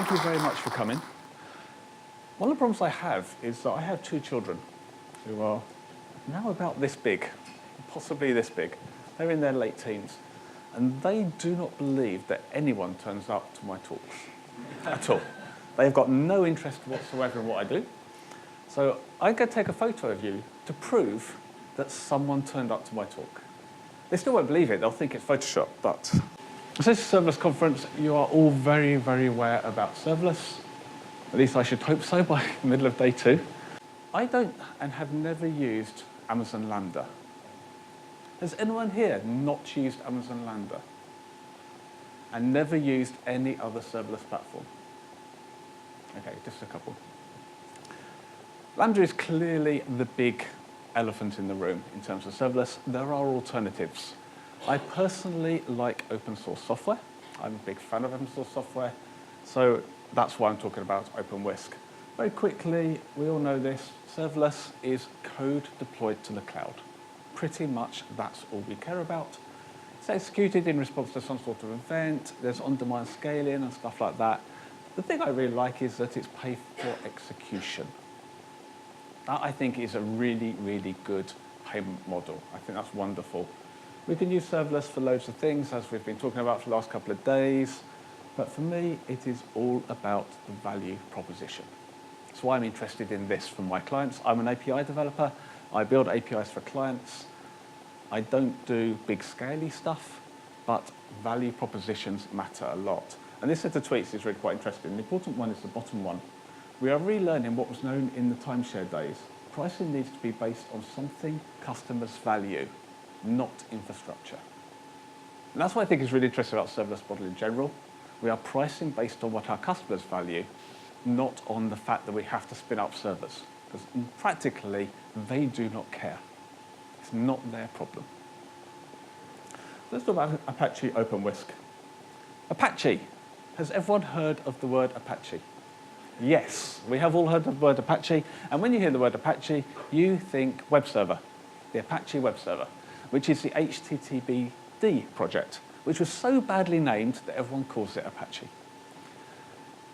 thank you very much for coming. One of the problems I have is that I have two children who are now about this big, possibly this big. They're in their late teens, and they do not believe that anyone turns up to my talks at all. They've got no interest whatsoever in what I do. So I'm going to take a photo of you to prove that someone turned up to my talk. They still won't believe it. They'll think it's Photoshop, but... So this is a serverless conference. You are all very, very aware about serverless. At least I should hope so by the middle of day 2. I don't and have never used Amazon Lambda. Has anyone here not used Amazon Lambda and never used any other serverless platform? Okay, just a couple. Lambda is clearly the big elephant in the room in terms of serverless. There are alternatives. I personally like open source software. I'm a big fan of open source software, so that's why I'm talking about OpenWhisk. Very quickly, we all know this, serverless is code deployed to the cloud. Pretty much that's all we care about. It's executed in response to some sort of event, there's on-demand scaling and stuff like that. The thing I really like is that it's paid for execution. That, I think, is a really, really good payment model. I think that's wonderful. We can use serverless for loads of things, as we've been talking about for the last couple of days. But for me, it is all about the value proposition. That's why I'm interested in this from my clients. I'm an API developer. I build APIs for clients. I don't do big scaley stuff, but value propositions matter a lot. And this set of tweets is really quite interesting. The important one is the bottom one. We are relearning what was known in the timeshare days. Pricing needs to be based on something customers value, not infrastructure. And that's what I think is really interesting about serverless model in general. We are pricing based on what our customers value, not on the fact that we have to spin up servers. Because practically, they do not care. It's not their problem. Let's talk about Apache OpenWhisk. Apache. Has everyone heard of the word Apache? Yes, we have all heard of the word Apache. And when you hear the word Apache, you think web server, the Apache web server, which is the HTTPD project, which was so badly named that everyone calls it Apache.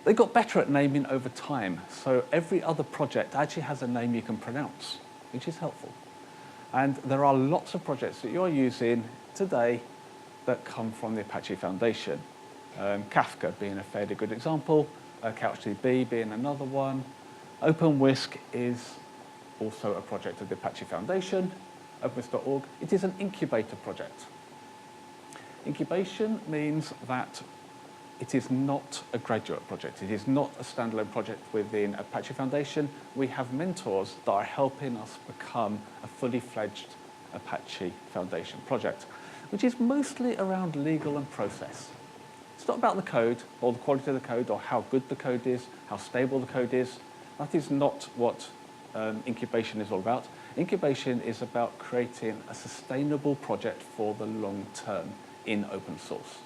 They got better at naming over time, so every other project actually has a name you can pronounce, which is helpful. And there are lots of projects that you're using today that come from the Apache Foundation. Kafka being a fairly good example, CouchDB being another one. OpenWhisk is also a project of the Apache Foundation, openwhisk.org. It is an incubator project. Incubation means that it is not a graduate project. It is not a standalone project within Apache Foundation. We have mentors that are helping us become a fully fledged Apache Foundation project, which is mostly around legal and process. It's not about the code or the quality of the code or how good the code is, how stable the code is. That is not what incubation is all about. Incubation is about creating a sustainable project for the long term in open source.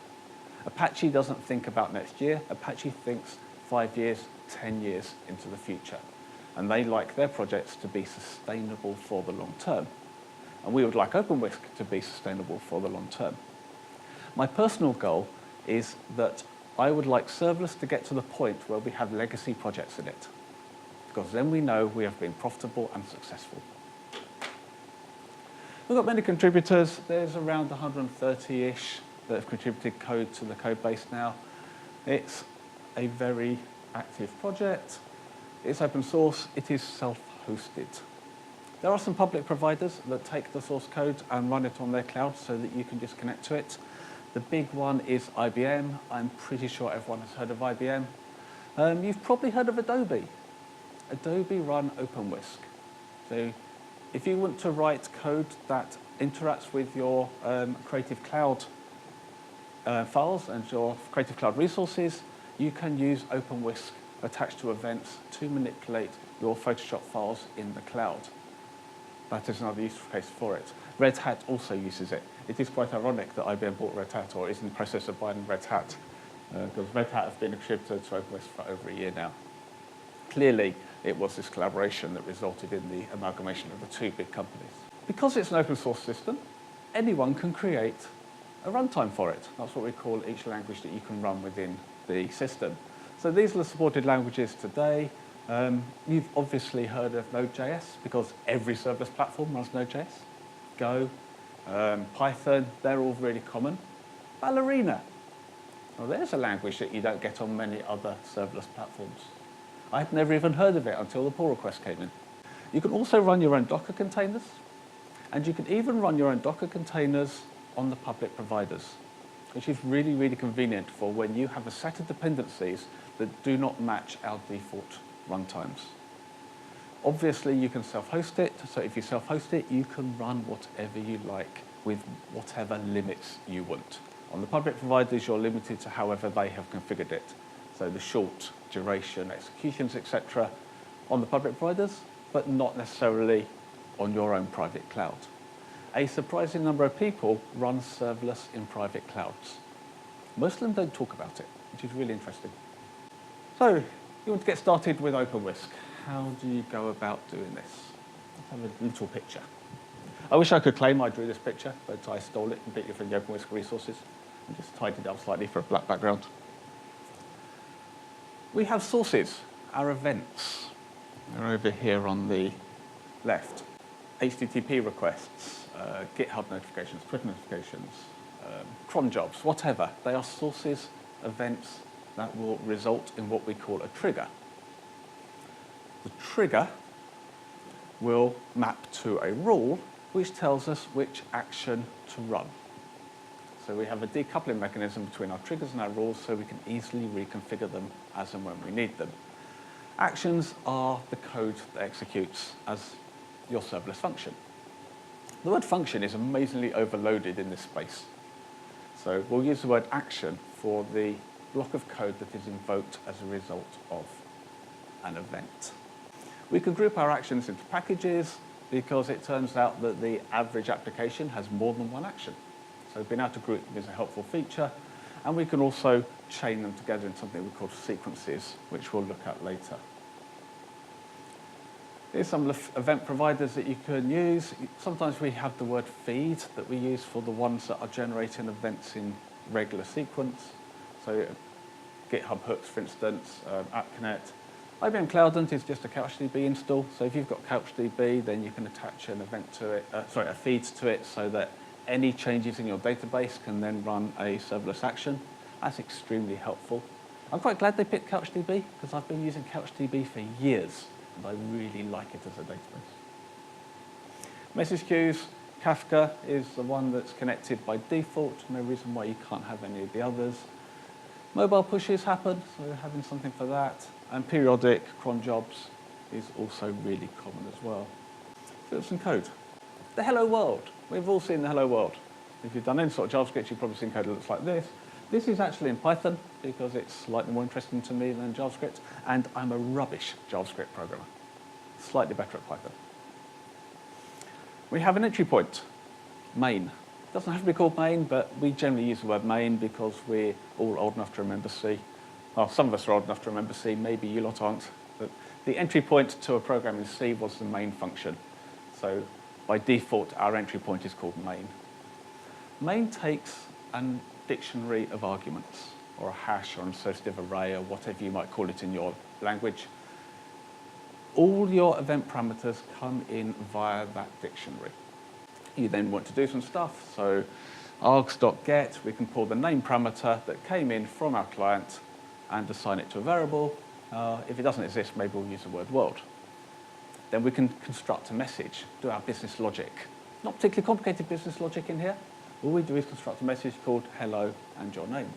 Apache doesn't think about next year. Apache thinks 5 years, 10 years into the future. And they like their projects to be sustainable for the long term. And we would like OpenWhisk to be sustainable for the long term. My personal goal is that I would like serverless to get to the point where we have legacy projects in it, because then we know we have been profitable and successful. We've got many contributors. There's around 130-ish that have contributed code to the code base now. It's a very active project. It's open source. It is self-hosted. There are some public providers that take the source code and run it on their cloud so that you can just connect to it. The big one is IBM. I'm pretty sure everyone has heard of IBM. You've probably heard of Adobe. Adobe run OpenWhisk. So if you want to write code that interacts with your Creative Cloud files and your Creative Cloud resources, you can use OpenWhisk attached to events to manipulate your Photoshop files in the cloud. That is another use case for it. Red Hat also uses it. It is quite ironic that IBM bought Red Hat or is in the process of buying Red Hat, because Red Hat has been a contributor to OpenWhisk for over a year now. Clearly, it was this collaboration that resulted in the amalgamation of the two big companies. Because it's an open source system, anyone can create a runtime for it. That's what we call each language that you can run within the system. So these are the supported languages today. You've obviously heard of Node.js because every serverless platform runs Node.js. Go, Python, they're all really common. Ballerina. Well, there's a language that you don't get on many other serverless platforms. I'd never even heard of it until the pull request came in. You can also run your own Docker containers, and you can even run your own Docker containers on the public providers, which is really, really convenient for when you have a set of dependencies that do not match our default runtimes. Obviously, you can self-host it, so if you self-host it, you can run whatever you like with whatever limits you want. On the public providers, you're limited to however they have configured it. So the short duration, executions, etc. on the public providers, but not necessarily on your own private cloud. A surprising number of people run serverless in private clouds. Most of them don't talk about it, which is really interesting. So, you want to get started with OpenWhisk. How do you go about doing this? Let's have a little picture. I wish I could claim I drew this picture, but I stole it completely from the OpenWhisk resources and just tidied it up slightly for a black background. We have sources, our events. They're over here on the left. HTTP requests, GitHub notifications, Twitter notifications, cron jobs, whatever. They are sources, events that will result in what we call a trigger. The trigger will map to a rule which tells us which action to run. So we have a decoupling mechanism between our triggers and our rules so we can easily reconfigure them as and when we need them. Actions are the code that executes as your serverless function. The word function is amazingly overloaded in this space. So we'll use the word action for the block of code that is invoked as a result of an event. We can group our actions into packages because it turns out that the average application has more than one action. So being able to group them is a helpful feature. And we can also chain them together in something we call sequences, which we'll look at later. Here's some event providers that you can use. Sometimes we have the word feed that we use for the ones that are generating events in regular sequence. So GitHub hooks, for instance, AppConnect. IBM Cloudant is just a CouchDB install. So if you've got CouchDB, then you can attach an event to it, a feed to it so that any changes in your database can then run a serverless action. That's extremely helpful. I'm quite glad they picked CouchDB because I've been using CouchDB for years and I really like it as a database. Message queues, Kafka is the one that's connected by default. No reason why you can't have any of the others. Mobile pushes happen, so having something for that. And periodic cron jobs is also really common as well. So some code. The hello world. We've all seen the hello world. If you've done any sort of JavaScript, you've probably seen code that looks like this. This is actually in Python because it's slightly more interesting to me than JavaScript, and I'm a rubbish JavaScript programmer. Slightly better at Python. We have an entry point, main. It doesn't have to be called main, but we generally use the word main because we're all old enough to remember C. Well, some of us are old enough to remember C, maybe you lot aren't. But the entry point to a program in C was the main function. So by default, our entry point is called main. Main takes a dictionary of arguments, or a hash, or an associative array, or whatever you might call it in your language. All your event parameters come in via that dictionary. You then want to do some stuff, so args.get, we can pull the name parameter that came in from our client and assign it to a variable. If it doesn't exist, maybe we'll use the word world. Then we can construct a message, do our business logic. Not particularly complicated business logic in here. All we do is construct a message called hello and your name.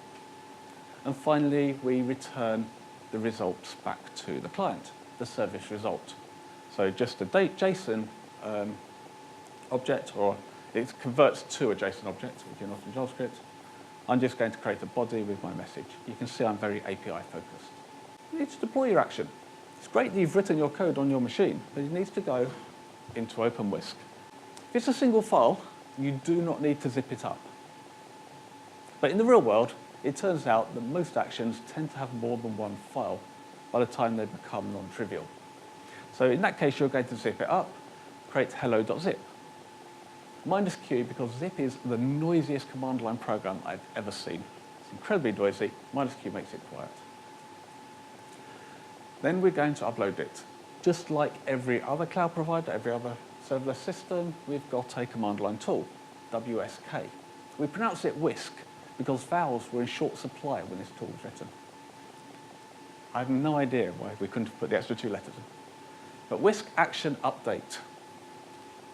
And finally, we return the results back to the client, the service result. So just a JSON object, or it converts to a JSON object if you're not in JavaScript. I'm just going to create a body with my message. You can see I'm very API focused. You need to deploy your action. It's great that you've written your code on your machine, but it needs to go into OpenWhisk. If it's a single file, you do not need to zip it up. But in the real world, it turns out that most actions tend to have more than one file by the time they become non-trivial. So in that case, you're going to zip it up, create hello.zip. -q, because zip is the noisiest command line program I've ever seen. It's incredibly noisy. -q makes it quiet. Then we're going to upload it. Just like every other cloud provider, every other serverless system, we've got a command line tool, WSK. We pronounce it Whisk because vowels were in short supply when this tool was written. I have no idea why we couldn't have put the extra 2 letters in. But Whisk action update.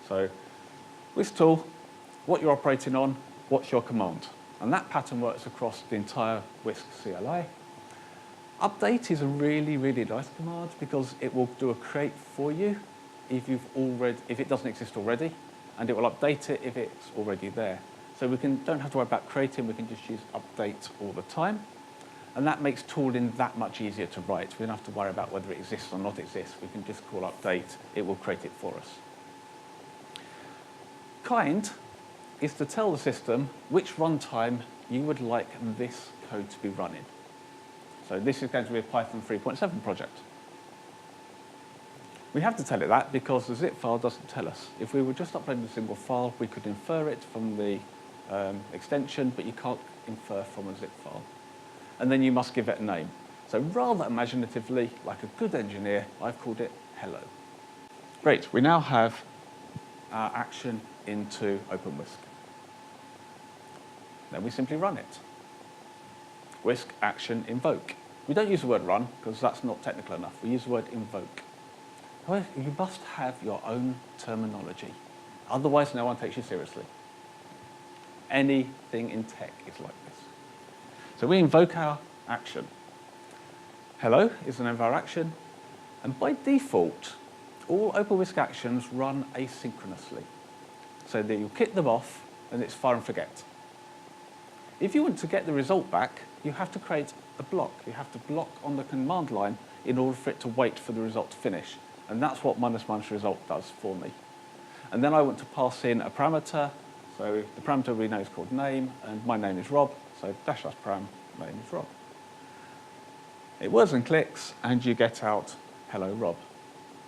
So Whisk tool, what you're operating on, what's your command? And that pattern works across the entire Whisk CLI. Update is a really, really nice command because it will do a create for you if it doesn't exist already, and it will update it if it's already there. So we don't have to worry about creating, we can just use update all the time. And that makes tooling that much easier to write. We don't have to worry about whether it exists or not exists. We can just call update, it will create it for us. Kind is to tell the system which runtime you would like this code to be running. So this is going to be a Python 3.7 project. We have to tell it that because the zip file doesn't tell us. If we were just uploading a single file, we could infer it from the extension, but you can't infer from a zip file. And then you must give it a name. So rather imaginatively, like a good engineer, I've called it hello. Great, we now have our action into OpenWhisk. Then we simply run it. Whisk action invoke. We don't use the word run because that's not technical enough. We use the word invoke. However, you must have your own terminology. Otherwise, no one takes you seriously. Anything in tech is like this. So we invoke our action. Hello is the name of our action. And by default, all OpenWhisk actions run asynchronously. So that you kick them off and it's fire and forget. If you want to get the result back, you have to create a block. You have to block on the command line in order for it to wait for the result to finish. And that's what ---- result does for me. And then I want to pass in a parameter. So the parameter we know is called name, and my name is Rob. So --param, name is Rob. It words and clicks, and you get out hello Rob.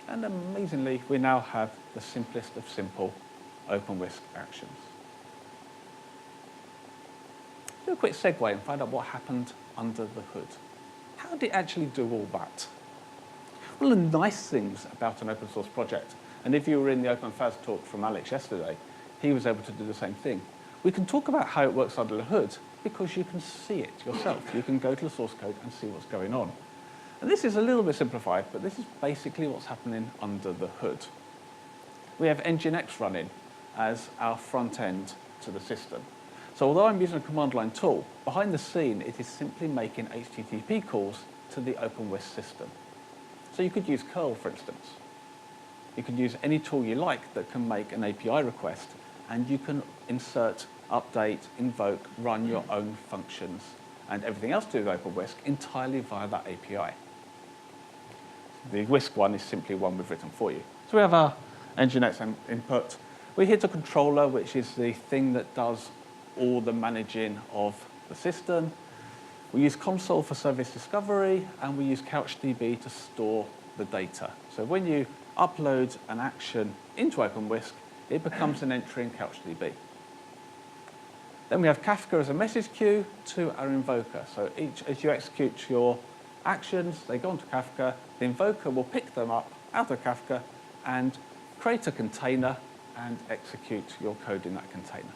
And amazingly, we now have the simplest of simple OpenWhisk actions. Do a quick segue and find out what happened under the hood. How did it actually do all that? One of the nice things about an open source project, and if you were in the OpenFaz talk from Alex yesterday, he was able to do the same thing. We can talk about how it works under the hood because you can see it yourself. You can go to the source code and see what's going on. And this is a little bit simplified, but this is basically what's happening under the hood. We have Nginx running as our front end to the system. So although I'm using a command line tool, behind the scene it is simply making HTTP calls to the OpenWhisk system. So you could use curl, for instance. You can use any tool you like that can make an API request, and you can insert, update, invoke, run your own functions, and everything else to do with OpenWhisk entirely via that API. The Whisk one is simply one we've written for you. So we have our Nginx input. We hit a controller, which is the thing that does all the managing of the system. We use console for service discovery, and we use CouchDB to store the data. So when you upload an action into OpenWhisk, it becomes an entry in CouchDB. Then we have Kafka as a message queue to our invoker. So as you execute your actions, they go onto Kafka. The invoker will pick them up out of Kafka and create a container and execute your code in that container.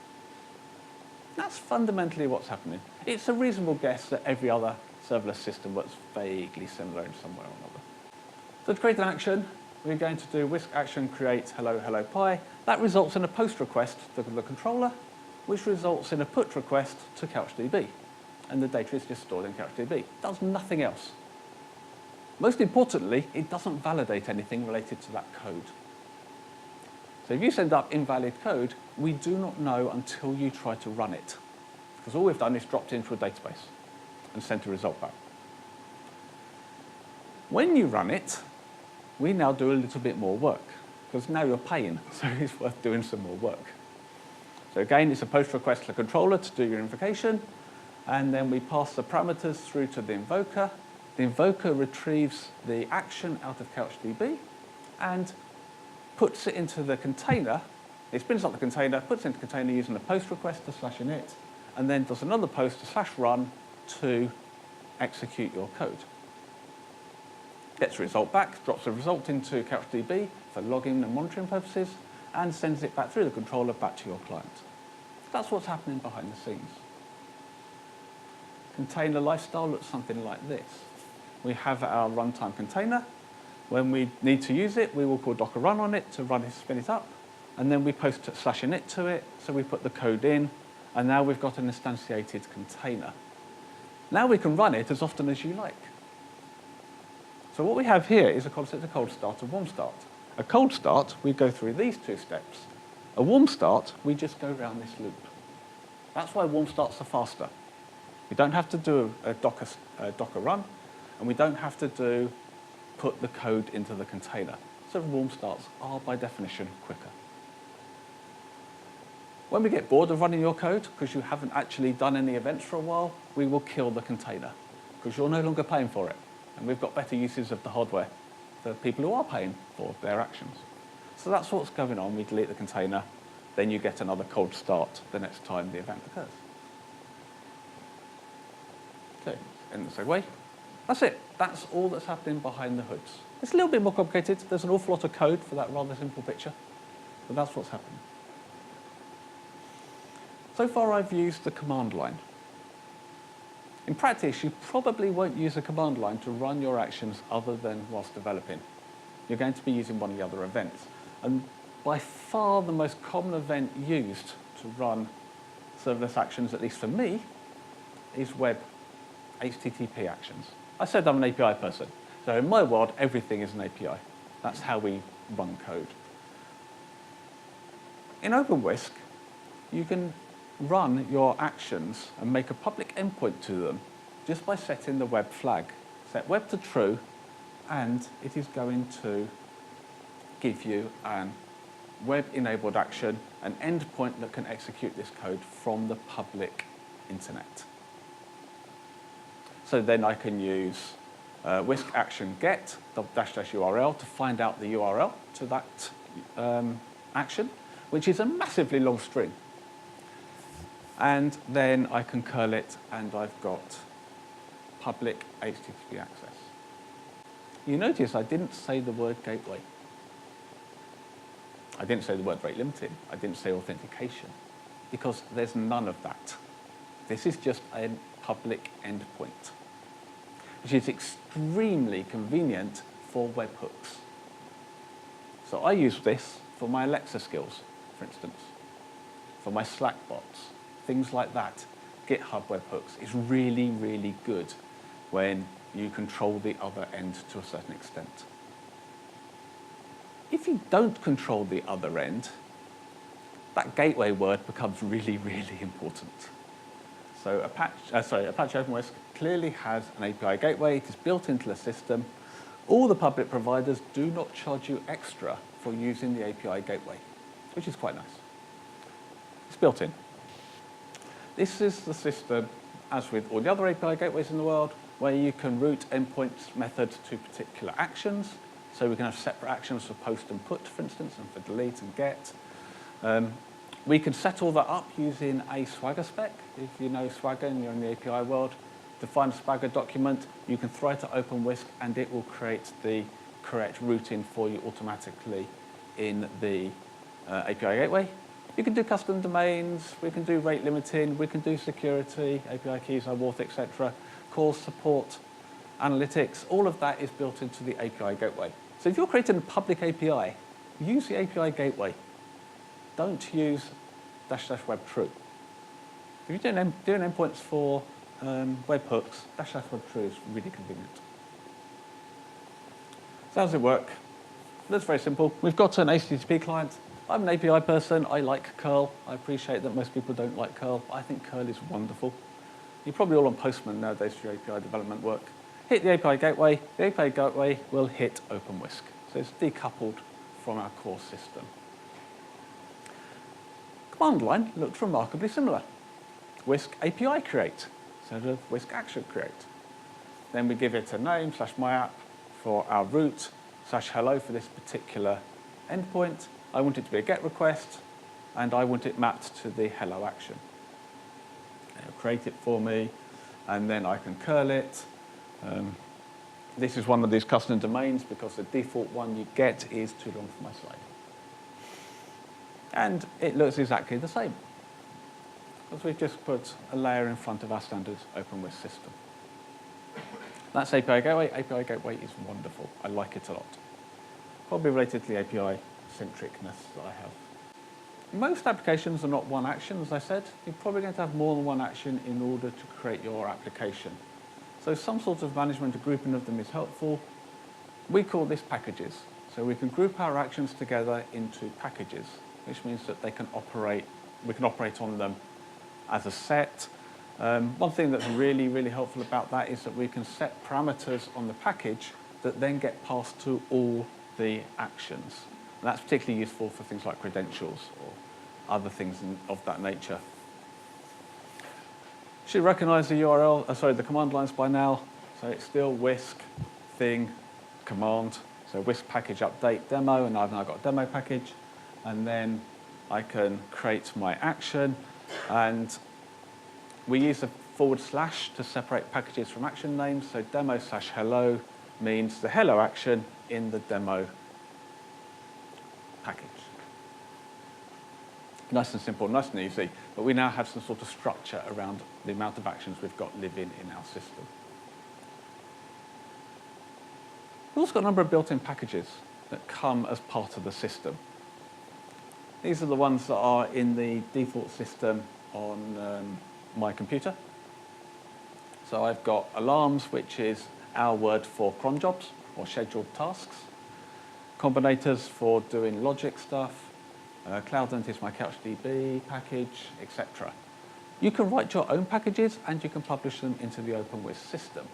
That's fundamentally what's happening. It's a reasonable guess that every other serverless system works vaguely similar in some way or another. So to create an action, we're going to do whisk action create hello hello pi. That results in a post request to the controller, which results in a put request to CouchDB. And the data is just stored in CouchDB. It does nothing else. Most importantly, it doesn't validate anything related to that code. So if you send up invalid code, we do not know until you try to run it. Because all we've done is dropped into a database and sent a result back. When you run it, we now do a little bit more work. Because now you're paying, so it's worth doing some more work. So again, it's a post request to the controller to do your invocation. And then we pass the parameters through to the invoker. The invoker retrieves the action out of CouchDB and puts it into the container. It spins up the container, puts it into the container using a post request to /init, and then does another post to /run to execute your code. gets a result back, drops the result into CouchDB for logging and monitoring purposes, and sends it back through the controller back to your client. That's what's happening behind the scenes. Container lifestyle looks something like this. We have our runtime container. When we need to use it, we will call Docker run on it to run it, spin it up, and then we post /init to it, so we put the code in, and now we've got an instantiated container. Now we can run it as often as you like. So what we have here is a concept of cold start and warm start. A cold start, we go through these two steps. A warm start, we just go around this loop. That's why warm starts are faster. We don't have to do a Docker run, and we don't have to put the code into the container. So warm starts are, by definition, quicker. When we get bored of running your code, because you haven't actually done any events for a while, we will kill the container, because you're no longer paying for it. And we've got better uses of the hardware for people who are paying for their actions. So that's what's going on. We delete the container, then you get another cold start the next time the event occurs. Okay, in the segue. That's it. That's all that's happening behind the hoods. It's a little bit more complicated. There's an awful lot of code for that rather simple picture, but that's what's happening. So far, I've used the command line. In practice, you probably won't use a command line to run your actions other than whilst developing. You're going to be using one of the other events. And by far the most common event used to run serverless actions, at least for me, is web HTTP actions. I said I'm an API person. So in my world, everything is an API. That's how we run code. In OpenWhisk, you can run your actions and make a public endpoint to them just by setting the web flag. Set web to true, and it is going to give you a web-enabled action, an endpoint that can execute this code from the public internet. So then I can use whisk action get --URL to find out the URL to that action, which is a massively long string. And then I can curl it, and I've got public HTTP access. You notice I didn't say the word gateway. I didn't say the word rate limiting. I didn't say authentication, because there's none of that. This is just a public endpoint, which is extremely convenient for webhooks. So I use this for my Alexa skills, for instance, for my Slack bots, things like that. GitHub webhooks is really, really good when you control the other end to a certain extent. If you don't control the other end, that gateway word becomes really, really important. So Apache OpenWhisk clearly has an API gateway. It is built into the system. All the public providers do not charge you extra for using the API gateway, which is quite nice. It's built in. This is the system, as with all the other API gateways in the world, where you can route endpoints methods to particular actions. So we can have separate actions for post and put, for instance, and for delete and get. We can set all that up using a Swagger spec. If you know Swagger and you're in the API world, define a Swagger document, you can throw it to OpenWhisk, and it will create the correct routing for you automatically in the API gateway. You can do custom domains, we can do rate limiting, we can do security, API keys, OAuth, etc. Calls, support, analytics, all of that is built into the API gateway. So if you're creating a public API, use the API gateway. Don't use --web true. If you're doing endpoints for webhooks, --web true is really convenient. So how does it work? That's very simple. We've got an HTTP client. I'm an API person. I like curl. I appreciate that most people don't like curl. I think curl is wonderful. You're probably all on Postman nowadays for your API development work. Hit the API gateway. The API gateway will hit OpenWhisk. So it's decoupled from our core system. Command line looked remarkably similar. Whisk API create instead of whisk action create. Then we give it a name /myapp for our root /hello for this particular endpoint. I want it to be a GET request, and I want it mapped to the hello action. It'll create it for me, and then I can curl it. This is one of these custom domains because the default one you get is too long for my slide. And it looks exactly the same, because we've just put a layer in front of our standard OpenWhisk system. That's API Gateway. API Gateway is wonderful. I like it a lot. Probably related to the API centricness that I have. Most applications are not one action, as I said. You're probably going to have more than one action in order to create your application. So some sort of management or grouping of them is helpful. We call this packages. So we can group our actions together into packages, which means that they can operate, we can operate on them as a set. One thing that's really, really helpful about that is that we can set parameters on the package that then get passed to all the actions. And that's particularly useful for things like credentials or other things of that nature. Should recognize the URL, the command lines by now. So it's still whisk thing command. So whisk package update demo, and I've now got a demo package. And then I can create my action, and we use a / to separate packages from action names. So demo/hello means the hello action in the demo package. Nice and simple, nice and easy, but we now have some sort of structure around the amount of actions we've got living in our system. We've also got a number of built-in packages that come as part of the system. These are the ones that are in the default system on my computer. So I've got alarms, which is our word for cron jobs or scheduled tasks. Combinators for doing logic stuff. CloudEnt is my CouchDB package, etc. You can write your own packages and you can publish them into the OpenWhisk system.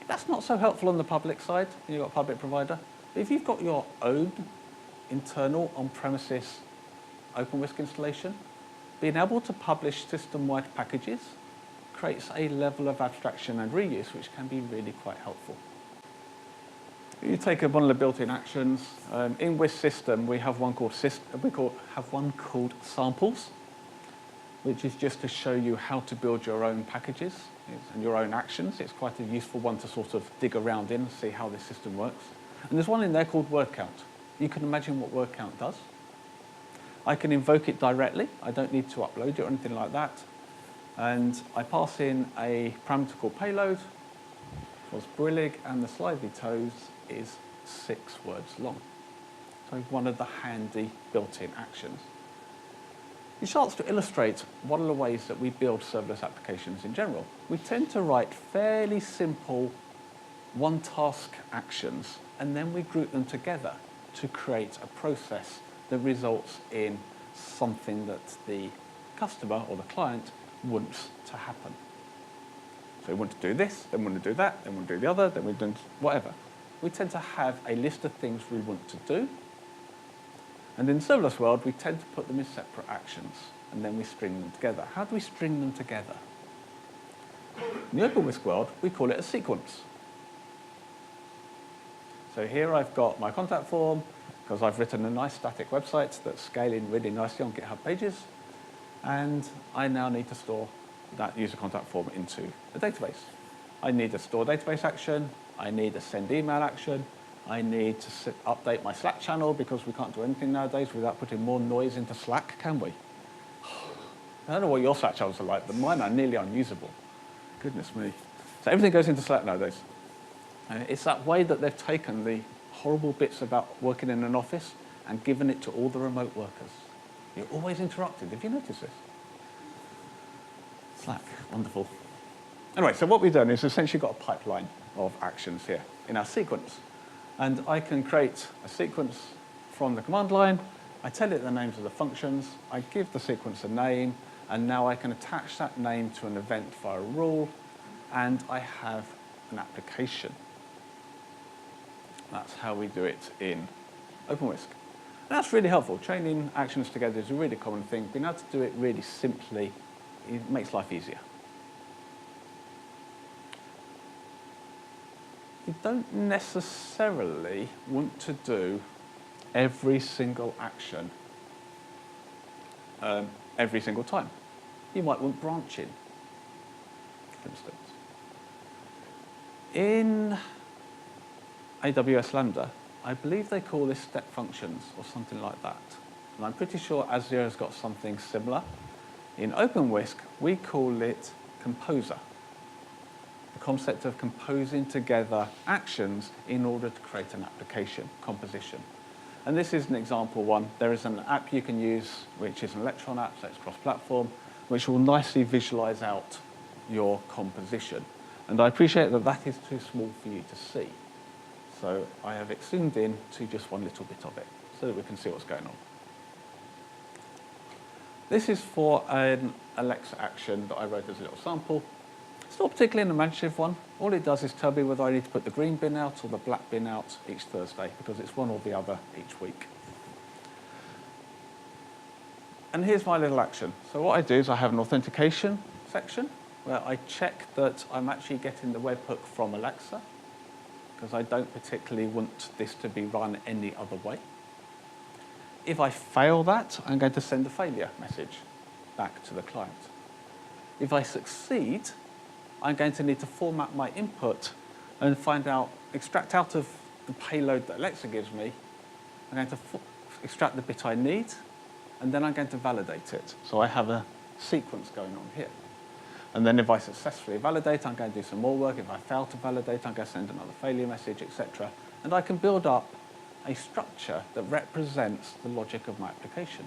That's not so helpful on the public side. You've got a public provider. But if you've got your own internal on-premises OpenWhisk installation, being able to publish system-wide packages creates a level of abstraction and reuse which can be really quite helpful. You take one of the built-in actions. In Whisk system, we have one called samples, which is just to show you how to build your own packages and your own actions. It's quite a useful one to sort of dig around in and see how this system works. And there's one in there called word count. You can imagine what word count does. I can invoke it directly. I don't need to upload it or anything like that. And I pass in a parameter called payload. Was brillig, and the slively toes is 6 words long. So one of the handy built-in actions. It starts to illustrate one of the ways that we build serverless applications in general. We tend to write fairly simple one-task actions, and then we group them together to create a process that results in something that the customer or the client wants to happen. So we want to do this, then we want to do that, then we want to do the other, then we do whatever. We tend to have a list of things we want to do. And in the serverless world, we tend to put them in separate actions, and then we string them together. How do we string them together? In the OpenWhisk world, we call it a sequence. So here I've got my contact form, because I've written a nice static website that's scaling really nicely on GitHub Pages. And I now need to store that user contact form into a database. I need a store database action. I need a send email action. I need to update my Slack channel, because we can't do anything nowadays without putting more noise into Slack, can we? I don't know what your Slack channels are like, but mine are nearly unusable. Goodness me. So everything goes into Slack nowadays. And it's that way that they've taken the horrible bits about working in an office and given it to all the remote workers. You're always interrupted. Have you noticed this? Slack, wonderful. Anyway, so what we've done is essentially got a pipeline of actions here in our sequence. And I can create a sequence from the command line. I tell it the names of the functions. I give the sequence a name. And now I can attach that name to an event via a rule. And I have an application. That's how we do it in OpenWhisk. And that's really helpful. Chaining actions together is a really common thing. Being able to do it really simply, it makes life easier. You don't necessarily want to do every single action every single time. You might want branching, for instance. In AWS Lambda, I believe they call this step functions or something like that. And I'm pretty sure Azure has got something similar. In OpenWhisk, we call it composer. The concept of composing together actions in order to create an application, composition. And this is an example one. There is an app you can use, which is an Electron app, so it's cross-platform, which will nicely visualize out your composition. And I appreciate that that is too small for you to see. So I have it zoomed in to just one little bit of it so that we can see what's going on. This is for an Alexa action that I wrote as a little sample. It's not particularly an imaginative one. All it does is tell me whether I need to put the green bin out or the black bin out each Thursday, because it's one or the other each week. And here's my little action. So what I do is I have an authentication section where I check that I'm actually getting the webhook from Alexa, because I don't particularly want this to be run any other way. If I fail that, I'm going to send a failure message back to the client. If I succeed, I'm going to need to format my input and extract out of the payload that Alexa gives me. I'm going to extract the bit I need, and then I'm going to validate it. So I have a sequence going on here. And then if I successfully validate, I'm going to do some more work. If I fail to validate, I'm going to send another failure message, etc. And I can build up a structure that represents the logic of my application.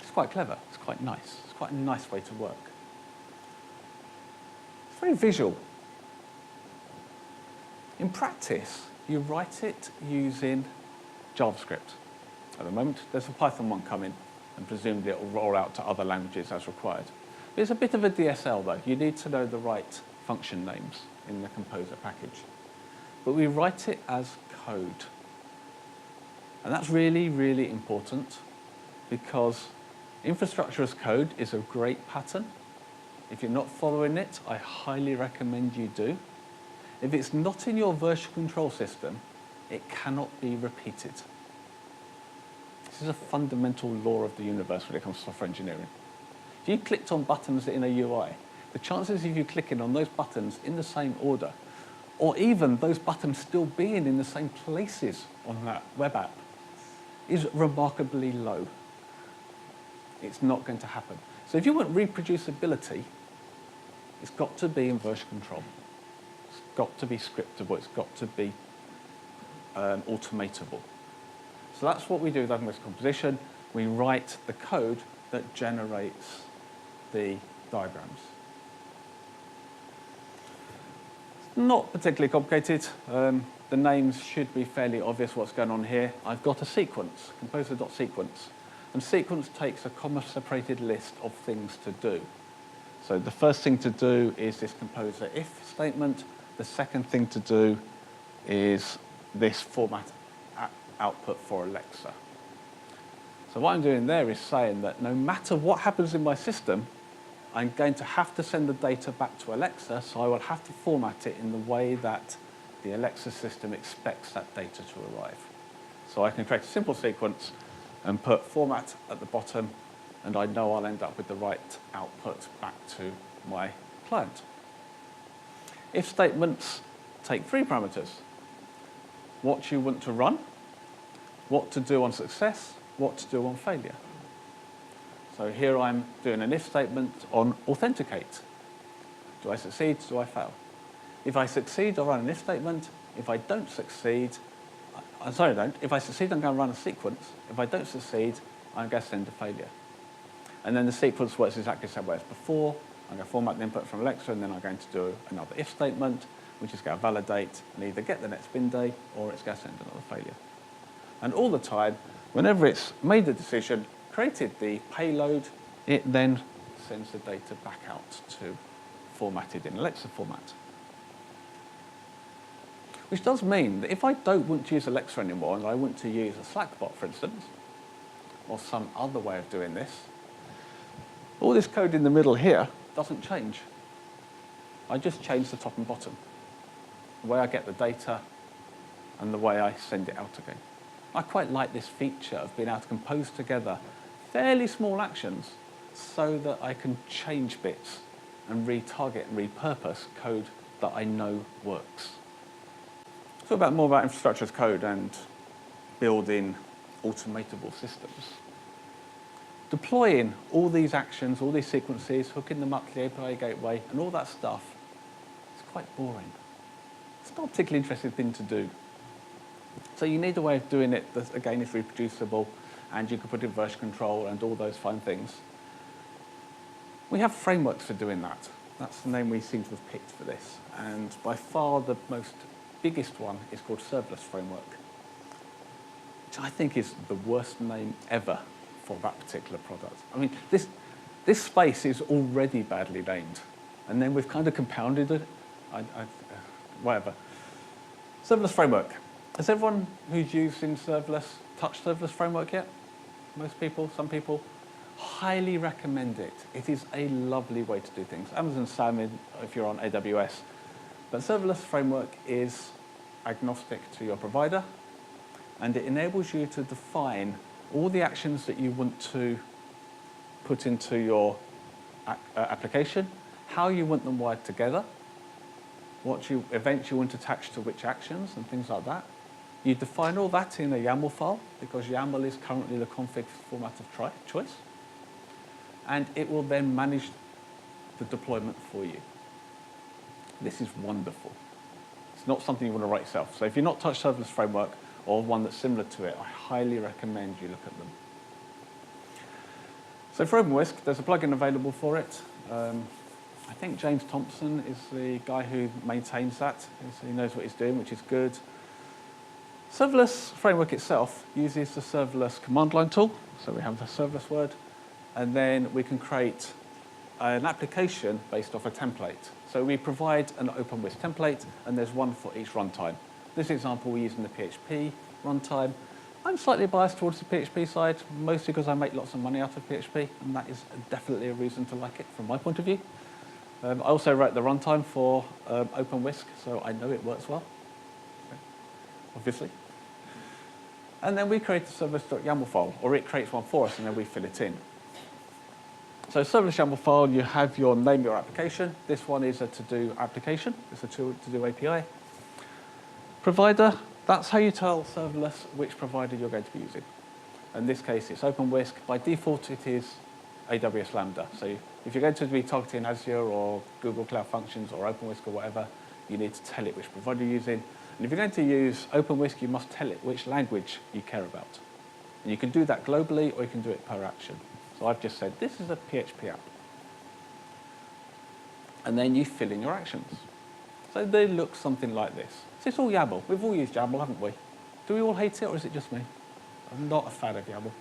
It's quite clever. It's quite nice. It's quite a nice way to work. It's very visual. In practice, you write it using JavaScript. At the moment, there's a Python one coming, and presumably it will roll out to other languages as required. But it's a bit of a DSL, though. You need to know the right function names in the Composer package. But we write it as code. And that's really, really important, because infrastructure as code is a great pattern. If you're not following it, I highly recommend you do. If it's not in your version control system, it cannot be repeated. This is a fundamental law of the universe when it comes to software engineering. If you clicked on buttons in a UI, the chances of you clicking on those buttons in the same order, or even those buttons still being in the same places on that web app, is remarkably low. It's not going to happen. So if you want reproducibility, it's got to be in version control. It's got to be scriptable. It's got to be automatable. So that's what we do with OpenWhisk Composition. We write the code that generates the diagrams. It's not particularly complicated. The names should be fairly obvious what's going on here. I've got a sequence, composer.sequence. And sequence takes a comma-separated list of things to do. So the first thing to do is this composer if statement. The second thing to do is this format output for Alexa. So what I'm doing there is saying that no matter what happens in my system, I'm going to have to send the data back to Alexa, so I will have to format it in the way that the Alexa system expects that data to arrive. So I can create a simple sequence and put format at the bottom, and I know I'll end up with the right output back to my client. If statements take 3 parameters: what you want to run, what to do on success, what to do on failure. So here I'm doing an if statement on authenticate. Do I succeed? Do I fail? If I succeed, I'll run an if statement. If I don't succeed, If I succeed, I'm going to run a sequence. If I don't succeed, I'm going to send a failure. And then the sequence works exactly the same way as before. I'm going to format the input from Alexa, and then I'm going to do another if statement, which is going to validate and either get the next bin day or it's going to send another failure. And all the time, whenever it's made the decision, created the payload, it then sends the data back out to formatted in Alexa format. Which does mean that if I don't want to use Alexa anymore and I want to use a Slack bot, for instance, or some other way of doing this, all this code in the middle here doesn't change. I just change the top and bottom, the way I get the data and the way I send it out again. I quite like this feature of being able to compose together fairly small actions so that I can change bits and retarget and repurpose code that I know works. So more about infrastructure as code and building automatable systems. Deploying all these actions, all these sequences, hooking them up to the API gateway, and all that stuff, it's quite boring. It's not a particularly interesting thing to do. So you need a way of doing it that, again, is reproducible, and you can put in version control and all those fun things. We have frameworks for doing that. That's the name we seem to have picked for this. And by far the biggest one is called Serverless Framework, which I think is the worst name ever for that particular product. I mean, this space is already badly named, and then we've kind of compounded it. Whatever. Serverless Framework. Has everyone who's using Serverless touched Serverless Framework yet? Most people, some people. Highly recommend it. It is a lovely way to do things. Amazon Salmon if you're on AWS. But Serverless Framework is agnostic to your provider, and it enables you to define all the actions that you want to put into your application, how you want them wired together, what events you want attached to which actions, and things like that. You define all that in a YAML file, because YAML is currently the config format of choice. And it will then manage the deployment for you. This is wonderful. It's not something you want to write yourself. So if you've not touched Serverless Framework, or one that's similar to it, I highly recommend you look at them. So for OpenWhisk, there's a plugin available for it. I think James Thompson is the guy who maintains that. So he knows what he's doing, which is good. Serverless Framework itself uses the serverless command line tool. So we have the serverless word. And then we can create an application based off a template. So we provide an OpenWhisk template, and there's one for each runtime. This example we're using the PHP runtime. I'm slightly biased towards the PHP side, mostly because I make lots of money out of PHP, and that is definitely a reason to like it from my point of view. I also write the runtime for OpenWhisk, so I know it works well, obviously. And then we create a serverless.yaml file, or it creates one for us, and then we fill it in. So serverless YAML file, you have your name, your application. This one is a to-do application. It's a to-do API. Provider, that's how you tell serverless which provider you're going to be using. In this case, it's OpenWhisk. By default, it is AWS Lambda. So if you're going to be targeting Azure or Google Cloud Functions or OpenWhisk or whatever, you need to tell it which provider you're using. And if you're going to use OpenWhisk, you must tell it which language you care about. And you can do that globally, or you can do it per action. So I've just said, this is a PHP app. And then you fill in your actions. So they look something like this. So it's all YAML. We've all used YAML, haven't we? Do we all hate it, or is it just me? I'm not a fan of YAML.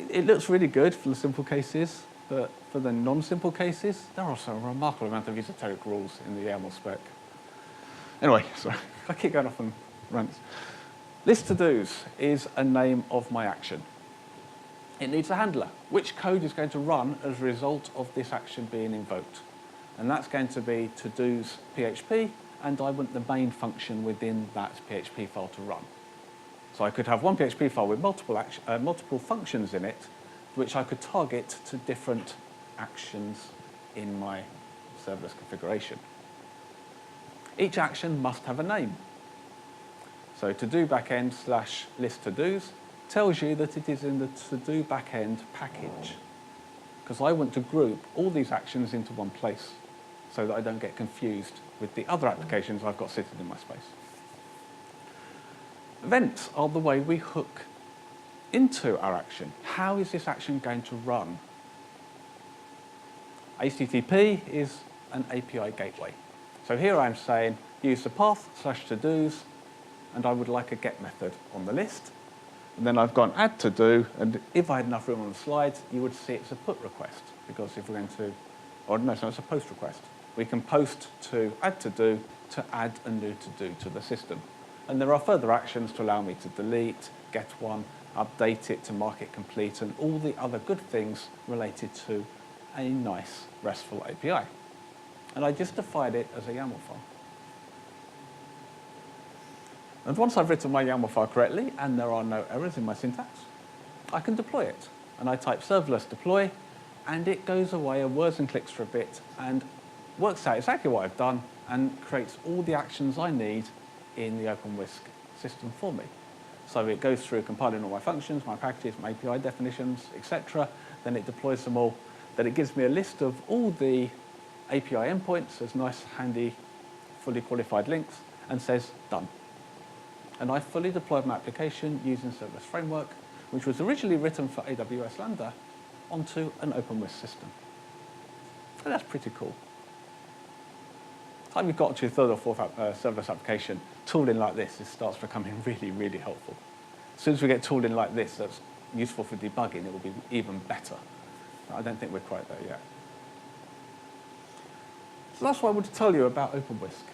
It looks really good for the simple cases, but for the non-simple cases, there are also a remarkable amount of esoteric rules in the YAML spec. Anyway, sorry, I keep going off on rants. List to-dos is a name of my action. It needs a handler. Which code is going to run as a result of this action being invoked? And that's going to be to-dos PHP, and I want the main function within that PHP file to run. So I could have one PHP file with multiple functions in it, which I could target to different actions in my serverless configuration. Each action must have a name. So to-do backend / list to-dos tells you that it is in the to-do backend package, because I want to group all these actions into one place so that I don't get confused with the other applications I've got sitting in my space. Events are the way we hook into our action. How is this action going to run? HTTP is an API gateway. So here I'm saying use the path / to-dos, and I would like a get method on the list. And then I've gone add to do, and if I had enough room on the slide, you would see it's a put request, because if we're going to, or no, so it's a post request. We can post to add to do to add a new to do to the system. And there are further actions to allow me to delete, get one, update it to mark it complete, and all the other good things related to a nice RESTful API. And I just define it as a YAML file. And once I've written my YAML file correctly, and there are no errors in my syntax, I can deploy it. And I type serverless deploy, and it goes away and whirs and clicks for a bit, and works out exactly what I've done and creates all the actions I need in the OpenWhisk system for me. So it goes through compiling all my functions, my packages, my API definitions, etc. Then it deploys them all. Then it gives me a list of all the API endpoints as nice, handy, fully qualified links, and says, done. And I fully deployed my application using Serverless Framework, which was originally written for AWS Lambda, onto an OpenWhisk system. So that's pretty cool. Time you've got to your third or fourth serverless application, tooling like this starts becoming really, really helpful. As soon as we get tooling like this that's useful for debugging, it will be even better. But I don't think we're quite there yet. So that's what I want to tell you about OpenWhisk.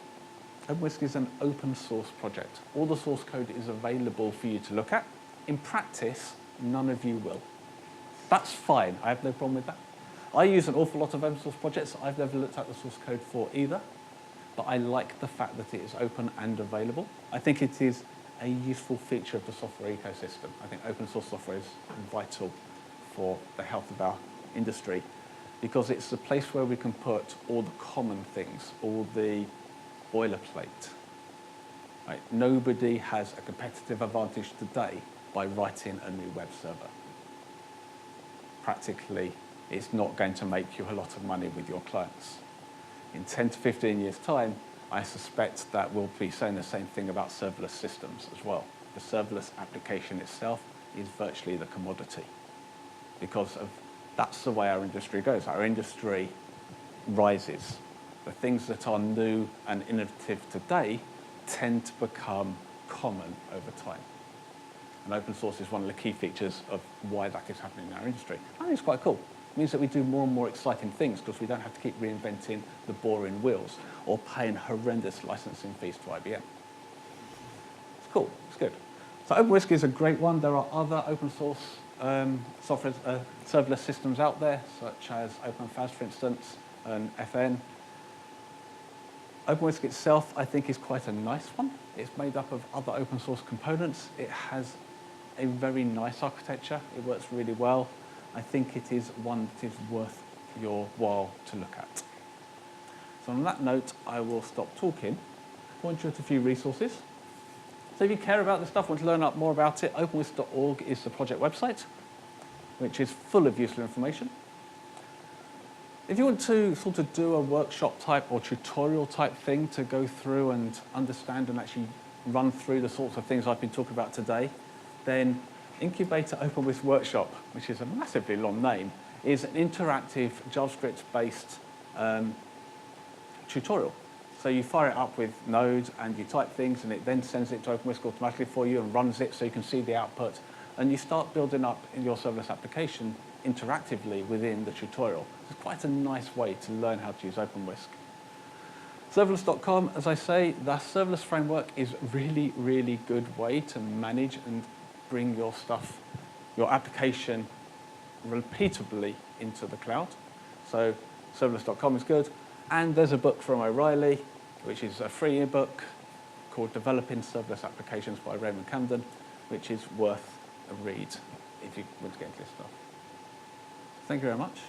OpenWhisk is an open source project. All the source code is available for you to look at. In practice, none of you will. That's fine. I have no problem with that. I use an awful lot of open source projects I've never looked at the source code for either. But I like the fact that it is open and available. I think it is a useful feature of the software ecosystem. I think open source software is vital for the health of our industry because it's the place where we can put all the common things, all the boilerplate. Right? Nobody has a competitive advantage today by writing a new web server. Practically, it's not going to make you a lot of money with your clients. In 10 to 15 years' time, I suspect that we'll be saying the same thing about serverless systems as well. The serverless application itself is virtually the commodity because that's the way our industry goes. Our industry rises. The things that are new and innovative today tend to become common over time. And open source is one of the key features of why that is happening in our industry. I think it's quite cool. It means that we do more and more exciting things because we don't have to keep reinventing the boring wheels or paying horrendous licensing fees to IBM. It's cool. It's good. So OpenWhisk is a great one. There are other open source software serverless systems out there, such as OpenFAS, for instance, and FN. OpenWhisk itself, I think, is quite a nice one. It's made up of other open source components. It has a very nice architecture. It works really well. I think it is one that is worth your while to look at. So on that note, I will stop talking, point you at a few resources. So if you care about this stuff, want to learn up more about it, openwhisk.org is the project website, which is full of useful information. If you want to sort of do a workshop type or tutorial type thing to go through and understand and actually run through the sorts of things I've been talking about today, then Incubator OpenWhisk Workshop, which is a massively long name, is an interactive JavaScript-based tutorial. So you fire it up with Node and you type things and it then sends it to OpenWhisk automatically for you and runs it so you can see the output. And you start building up in your serverless application interactively within the tutorial. It's quite a nice way to learn how to use OpenWhisk. Serverless.com, as I say, the serverless framework is a really, really good way to manage and bring your stuff, your application, repeatably into the cloud. So serverless.com is good. And there's a book from O'Reilly, which is a free ebook called Developing Serverless Applications by Raymond Camden, which is worth a read if you want to get into this stuff. Thank you very much.